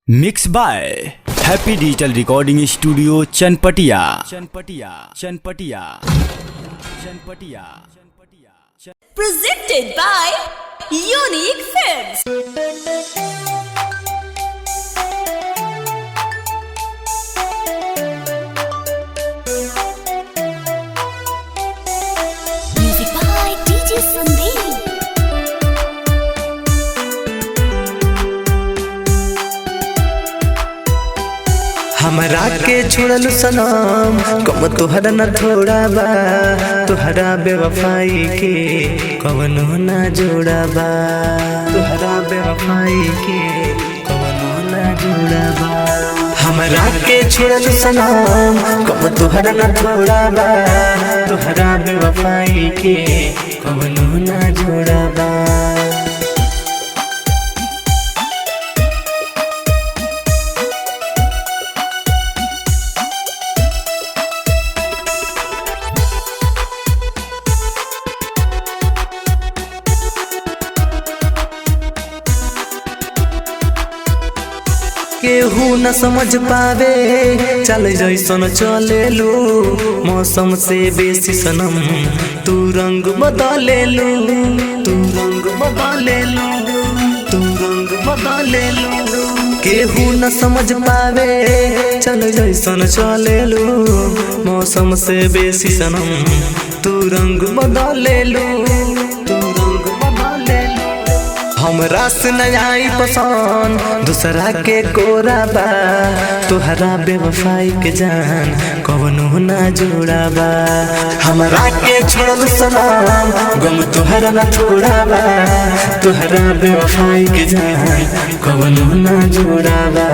Mix by Happy Digital Recording Studio Chanpatia. Presented by Unique Films. Music by DJ Sandeep. हमरा के छोड़ल सनम कम तोहरा न थोड़ा बा, तोहरा बेवफाई के कवनो ना जोड़ा बा, तोहरा बेवफाई के कवनो ना जोड़ा बा। हमरा के छोड़ल सनम कम तोहरा न थोड़ा बा, तोहरा बेवफाई के कवनो ना जोड़ा बा। केहू न समझ पावे चल जैसन चलेलू, मौसम से बेसी सनम तू रंग बदलेलू, तू रंग बदलेलू, तू रंग बदलेलू। केहू न समझ पावे चल जैसन चलेलू, मौसम से बेसी सनम तू रंग बदलेलू, तू रंग बदलेलू। हमरा से न आई पसंद दूसरा के कोरा बा, तोहरा बेवफाई के जान कवनो ना जोड़ा बा। हमरा के छोड़ल सनम गम तोहरा ना छोड़ा बा, तोहरा बेवफाई के जान कवनो ना जोड़ा बा।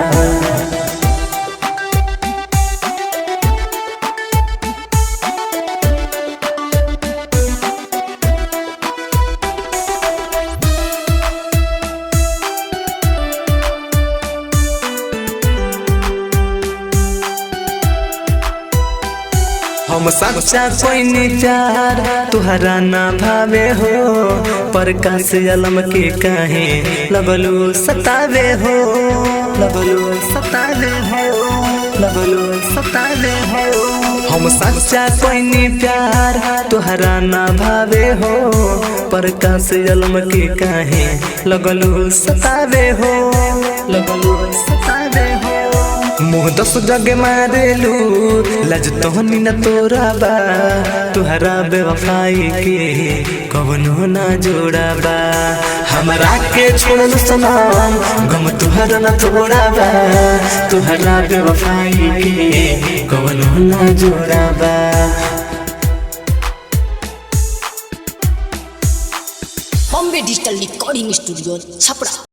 हम सच्चा कोई नहीं प्यार तुहरा ना भावे हो, प्रकाश अलम के काहे लगलू सतावे हो, लगलू सतावे हो, लगलू सतावे हो। हम सच्चा कोई नहीं प्यार तुहरा ना भावे हो, प्रकाश अलम के काहे लगलू सतावे हो, लगलू सतावे हो। मुँह दस जग मारेलू लज तोहनी न तोरा बा, तुहरा बेवफाई के कवनो ना जोड़ा बा। हमरा के छोड़ल सनम गम तुहरा न तोड़ा बा, तुहरा बेवफाई के कवनो ना जोड़ा बा। Bombay Digital Recording Studio, Chapra.